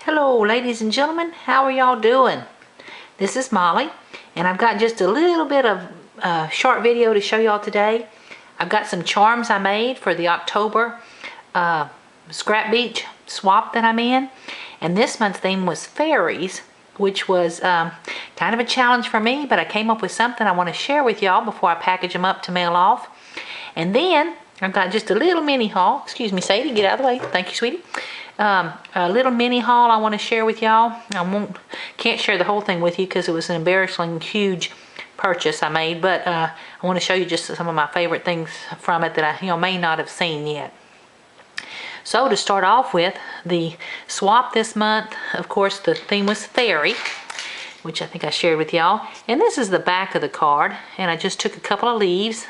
Hello ladies and gentlemen, how are y'all doing? This is Molly and I've got just a little bit of short video to show y'all today. I've got some charms I made for the October Scrap Beach swap that I'm in, and this month's theme was fairies, which was kind of a challenge for me, but I came up with something I want to share with y'all before I package them up to mail off. And then I've got just a little mini haul. Excuse me, Sadie, get out of the way. Thank you, sweetie. A little mini haul I want to share with y'all. Can't share the whole thing with you because it was an embarrassing huge purchase I made, but I want to show you just some of my favorite things from it that I may not have seen yet. So to start off with, the swap this month, of course the theme was fairy, which I think I shared with y'all, and this is the back of the card, and I just took a couple of leaves.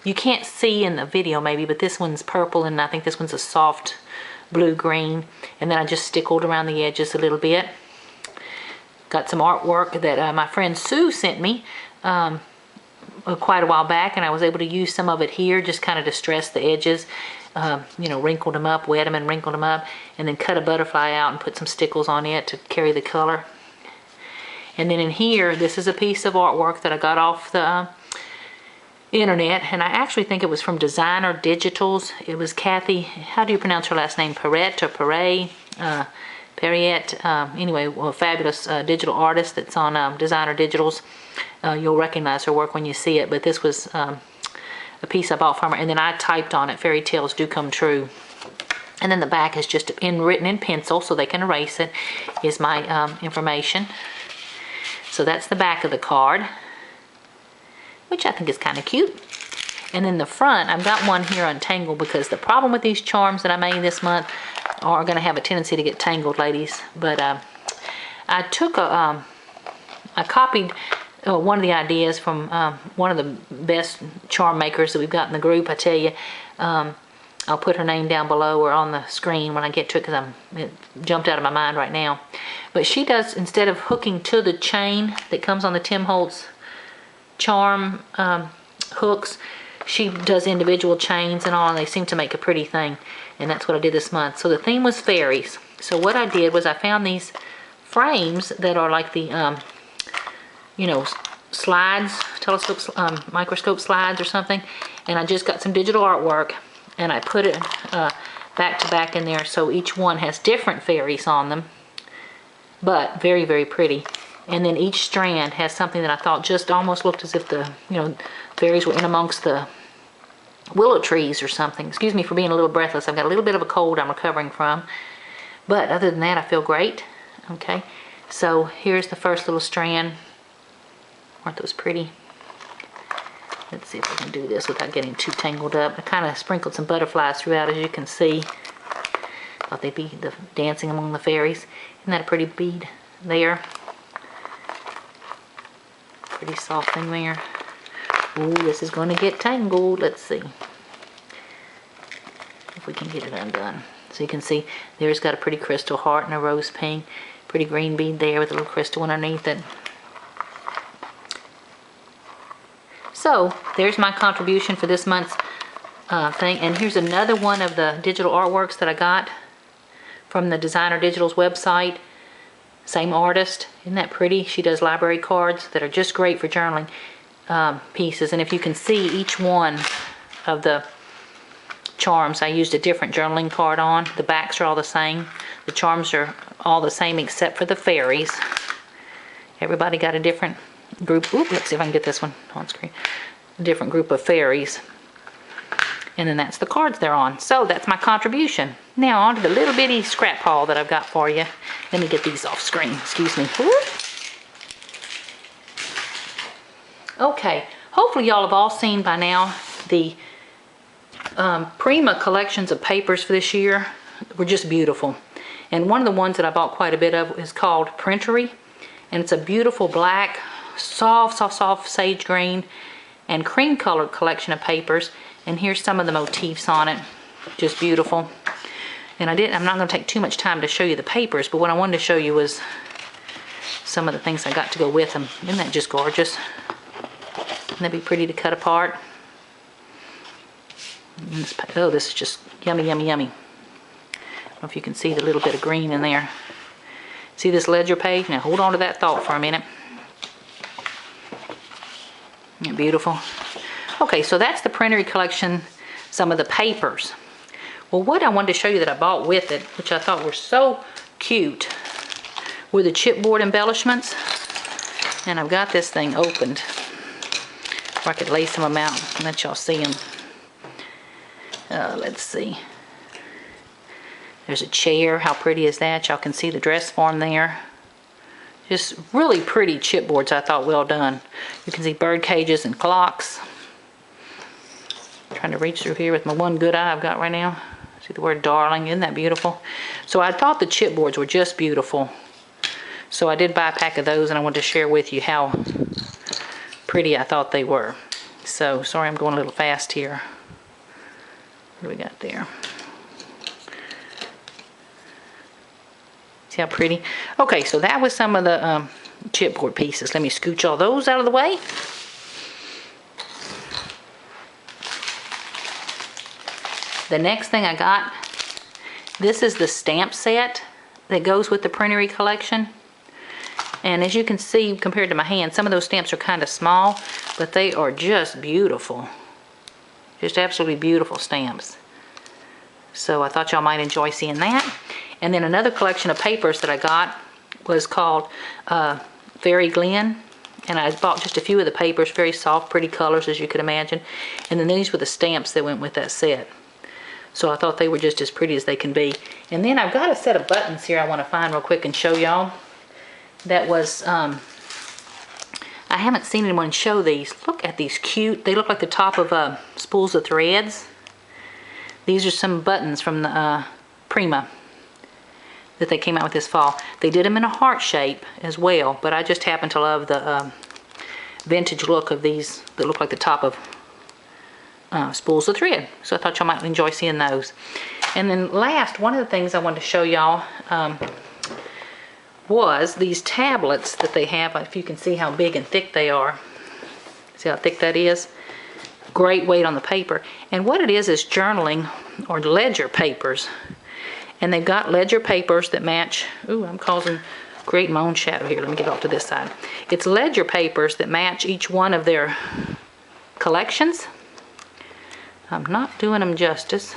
You can't see in the video maybe, but this one's purple and I think this one's a soft blue-green, and then I just stickled around the edges a little bit. Got some artwork that my friend Sue sent me quite a while back, and I was able to use some of it here, just kind of distress the edges, you know, wrinkled them up, wet them and wrinkled them up, and then cut a butterfly out and put some stickles on it to carry the color. And then in here, this is a piece of artwork that I got off the internet, and I actually think it was from Designer Digitals. It was Kathy, how do you pronounce her last name, Perret or Perret? Perriette, anyway, a fabulous digital artist that's on Designer Digitals. You'll recognize her work when you see it, but this was a piece I bought from her, and then I typed on it, fairy tales do come true. And then the back is just written in pencil so they can erase it, is my information. So that's the back of the card, which I think is kind of cute. And then the front, I've got one here untangled because the problem with these charms that I made this month are going to have a tendency to get tangled, ladies. But I took I copied one of the ideas from one of the best charm makers that we've got in the group. I tell you, I'll put her name down below or on the screen when I get to it because it jumped out of my mind right now. But she does, instead of hooking to the chain that comes on the Tim Holtz charm hooks, she does individual chains and all, and they seem to make a pretty thing, and that's what I did this month. So the theme was fairies. So what I did was I found these frames that are like the you know, slides, telescope, microscope slides or something, and I just got some digital artwork and I put it back to back in there, so each one has different fairies on them, but very, very pretty. And then each strand has something that I thought just almost looked as if the, you know, fairies were in amongst the willow trees or something. Excuse me for being a little breathless. I've got a little bit of a cold I'm recovering from. But other than that, I feel great. Okay, so here's the first little strand. Aren't those pretty? Let's see if I can do this without getting too tangled up. I kind of sprinkled some butterflies throughout, as you can see. Thought they'd be dancing among the fairies. Isn't that a pretty bead there? Pretty soft thing there. Ooh, this is going to get tangled. Let's see if we can get it undone. So you can see there's got a pretty crystal heart and a rose pink. Pretty green bead there with a little crystal underneath it. So there's my contribution for this month's thing. And here's another one of the digital artworks that I got from the Designer Digitals website. Same artist. Isn't that pretty? She does library cards that are just great for journaling pieces. And if you can see each one of the charms, I used a different journaling card on. The backs are all the same. The charms are all the same except for the fairies. Everybody got a different group. Oop, let's see if I can get this one on screen. A different group of fairies. And then that's the cards they're on. So that's my contribution. Now on to the little bitty scrap haul that I've got for you. Let me get these off screen. Excuse me. Okay. Hopefully y'all have all seen by now the Prima collections of papers for this year. Were just beautiful. And one of the ones that I bought quite a bit of is called Printery. And it's a beautiful black, soft sage green and cream colored collection of papers. And here's some of the motifs on it. Just beautiful. And I'm not going to take too much time to show you the papers, but what I wanted to show you was some of the things I got to go with them. Isn't that just gorgeous? Wouldn't that be pretty to cut apart? Oh, this is just yummy, yummy, yummy. I don't know if you can see the little bit of green in there. See this ledger page? Now hold on to that thought for a minute. Isn't it beautiful? Okay, so that's the printery collection, some of the papers. Well, what I wanted to show you that I bought with it, which I thought were so cute, were the chipboard embellishments. And I've got this thing opened where I could lay some of them out and let y'all see them. Let's see. There's a chair. How pretty is that? Y'all can see the dress form there. Just really pretty chipboards, I thought, well done. You can see bird cages and clocks. Trying to reach through here with my one good eye I've got right now. See the word darling, isn't that beautiful? So I thought the chipboards were just beautiful. So I did buy a pack of those, and I wanted to share with you how pretty I thought they were. So, sorry I'm going a little fast here. What do we got there? See how pretty? Okay, so that was some of the chipboard pieces. Let me scooch all those out of the way. The next thing I got, this is the stamp set that goes with the printery collection. And as you can see, compared to my hand, some of those stamps are kind of small, but they are just beautiful. Just absolutely beautiful stamps. So I thought y'all might enjoy seeing that. And then another collection of papers that I got was called Fairy Glen. And I bought just a few of the papers, very soft, pretty colors, as you could imagine. And then these were the stamps that went with that set. So I thought they were just as pretty as they can be. And then I've got a set of buttons here I want to find real quick and show y'all. That was, I haven't seen anyone show these. Look at these cute, they look like the top of spools of threads. These are some buttons from the Prima that they came out with this fall. They did them in a heart shape as well, but I just happen to love the vintage look of these that look like the top of spools of thread. So I thought y'all might enjoy seeing those. And then last, one of the things I wanted to show y'all was these tablets that they have. If you can see how big and thick they are. See how thick that is? Great weight on the paper. And what it is journaling or ledger papers. And they've got ledger papers that match. Ooh, I'm creating my own shadow here. Let me get off to this side. It's ledger papers that match each one of their collections. I'm not doing them justice.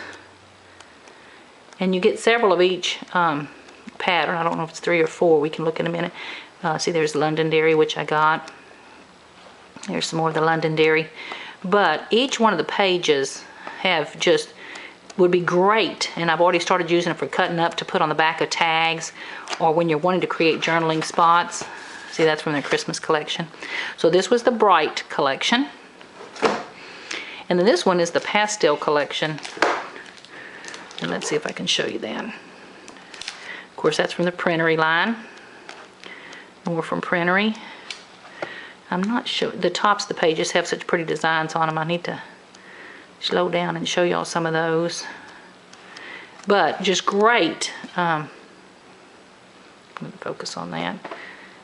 And you get several of each pattern. I don't know if it's 3 or 4. We can look in a minute. See, there's Londonderry, which I got. There's some more of the Londonderry. But each one of the pages have just would be great, and I've already started using it for cutting up to put on the back of tags, or when you're wanting to create journaling spots. See, that's from their Christmas collection. So this was the Bright collection, and then this one is the Pastel collection. And let's see if I can show you that. Of course, that's from the Printery line. More from Printery. I'm not sure. The tops of the pages have such pretty designs on them. I need to slow down and show y'all some of those. But just great. I'm going to focus on that.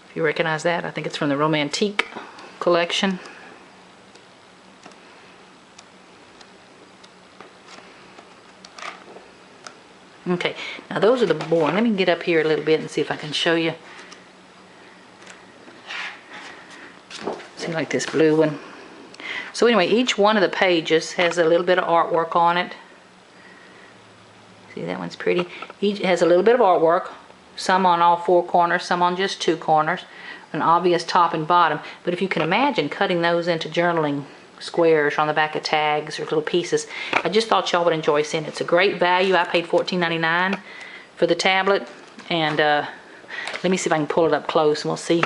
If you recognize that, I think it's from the Romantique collection. Okay, now those are the boring. Let me get up here a little bit and see if I can show you. See, like this blue one. So anyway, each one of the pages has a little bit of artwork on it. See, that one's pretty. Each has a little bit of artwork. Some on all 4 corners, some on just 2 corners. An obvious top and bottom. But if you can imagine cutting those into journaling squares on the back of tags or little pieces, I just thought y'all would enjoy seeing it. It's a great value. I paid $14.99 for the tablet. And let me see if I can pull it up close and we'll see.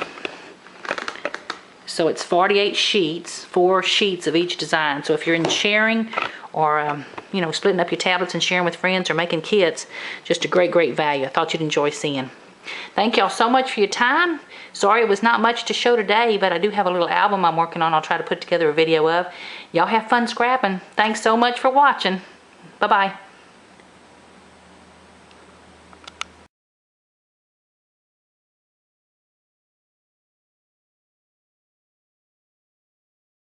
So it's 48 sheets, 4 sheets of each design. So if you're in sharing or, you know, splitting up your tablets and sharing with friends or making kits, just a great, great value. I thought you'd enjoy seeing. Thank y'all so much for your time. Sorry it was not much to show today, but I do have a little album I'm working on. I'll try to put together a video of. Y'all have fun scrapping. Thanks so much for watching. Bye-bye.